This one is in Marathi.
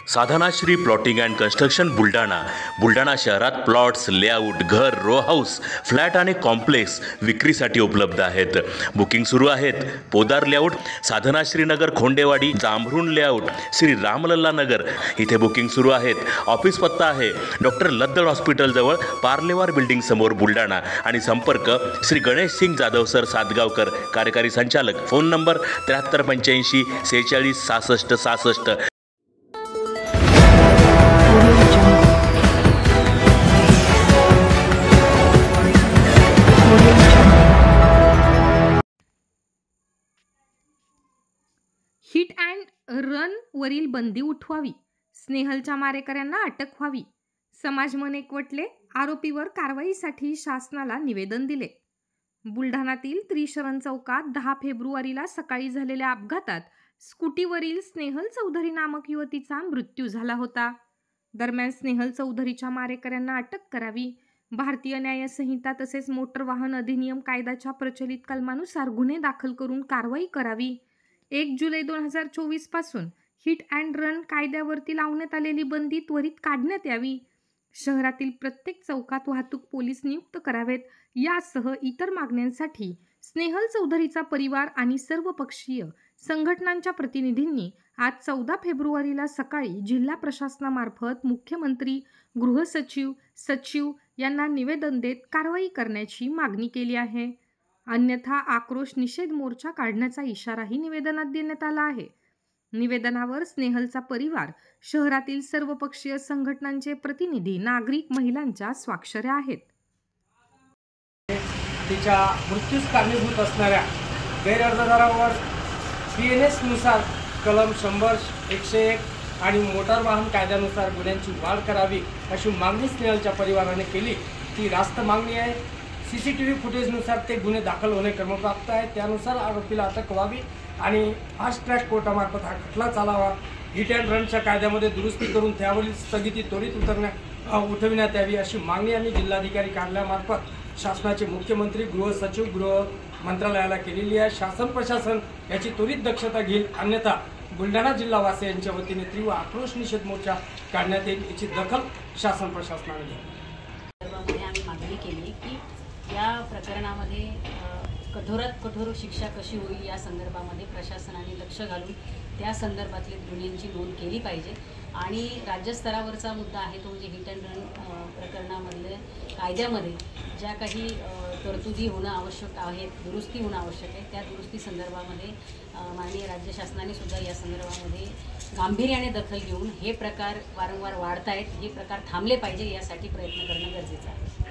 Sadhanashri plotting and construction Buldhana शहरात प्लॉट्स, लेआउट, घर, रो हाऊस, फ्लॅट आणि कॉम्प्लेक्स विक्रीसाठी उपलब्ध आहेत. बुकिंग सुरू आहेत. पोदार लेआउट, साधनाश्री नगर, खोंडेवाडी, जांभरुण लेआउट, श्री रामलल्ला नगर इथे बुकिंग सुरू आहेत. ऑफिस पत्ता आहे डॉक्टर लद्दड हॉस्पिटल जवळ, पार्लेवार बिल्डिंग समोर, बुलढाणा. आणि संपर्क श्री गणेश सिंग जाधव सर सातगावकर, कार्यकारी संचालक. Phone number 7385 46 66 66. Hit and run वरील बंदी उठवावी, स्नेहलच्या मारेकऱ्यांना अटक व्हावी. समाज मन एकवटले, आरोपीवर कारवाईसाठी शासनाला निवेदन दिले. बुलढाणातील त्रिशरण चौकात 10 फेब्रुवारीला सकाळी झालेल्या अपघातात स्कूटीवरील स्नेहल चौधरी नामक युवतीचा मृत्यू झाला होता. दरम्यान स्नेहल चौधरीच्या मारेकऱ्यांना अटक करावी, भारतीय न्याय संहिता तसेच मोटर वाहन अधिनियम कायद्याच्या प्रचलित कलमानुसार गुन्हे दाखल करून कारवाई करावी. 1 जुलै 2024 पासून हिट अँड रन कायद्यावरती लावण्यात आलेली बंदी त्वरित काढण्यात यावी. शहरातील प्रत्येक चौकात वाहतूक पोलीस नियुक्त करावेत. यासह इतर मागण्यांसाठी स्नेहल चौधरीचा परिवार आणि सर्वपक्षीय संघटनांच्या प्रतिनिधींनी आज 14 फेब्रुवारीला सकाळी जिल्हा प्रशासनामार्फत मुख्यमंत्री, गृहसचिव, सचिव यांना निवेदन देत कारवाई करण्याची मागणी केली आहे. अन्यथा आक्रोश निषेध मोर्चा काढण्याचा इशाराही निवेदनात देण्यात आला आहे. निवेदनावर स्नेहलचा परिवार, शहरातील सर्वपक्षीय संघटनांचे प्रतिनिधी, नागरिक, महिलांच्या स्वाक्षऱ्या आहेत. तिच्या मृत्यूस कारणीभूत असणाऱ्या गैरअर्जदारावर PNS नुसार कलम 100, 101 आणि मोटार वाहन कायद्यानुसार गुन्ह्यांची वाढ करावी अशी मागणी स्नेहलच्या परिवाराने केली. ती रास्त मागणी आहे. CCTV फुटेजनुसार ते गुन्हे दाखल होणे क्रमप्राप्त आहे. त्यानुसार आरोपीला अटक व्हावी आणि फास्ट ट्रॅक कोर्टामार्फत हा खटला चालावा. हिट अँड रनच्या कायद्यामध्ये दुरुस्ती करून त्यावरील स्थगिती त्वरित उठविण्यात यावी अशी मागणी आम्ही जिल्हाधिकारी कार्यालयामार्फत शासनाचे मुख्यमंत्री, गृहसचिव, गृह मंत्रालयाला केलेली आहे. शासन प्रशासन याची त्वरित दक्षता घेईल, अन्यथा बुलढाणा जिल्हावासियांच्या वतीने तीव्र आक्रोश निषेध मोर्चा काढण्यात येईल. याची दखल शासन प्रशासनाने घ्यावी. आम्ही मागणी केली की या प्रकरणामध्ये कठोरात कठोर शिक्षा कशी होईल या संदर्भामध्ये प्रशासनाने लक्ष घालून त्या संदर्भातले गुन्ह्यांची नोंद केली पाहिजे. आणि राज्यस्तरावरचा मुद्दा आहे तो म्हणजे हिट अँड रन प्रकरणामधले कायद्यामध्ये ज्या काही तरतुदी होणं आवश्यक आहेत, दुरुस्ती होणं आवश्यक आहे, त्या दुरुस्ती संदर्भामध्ये माननीय राज्य शासनाने सुद्धा या संदर्भामध्ये गांभीर्याने दखल घेऊन हे प्रकार वारंवार वाढत आहेत, हे प्रकार थांबले पाहिजे यासाठी प्रयत्न करणं गरजेचं आहे.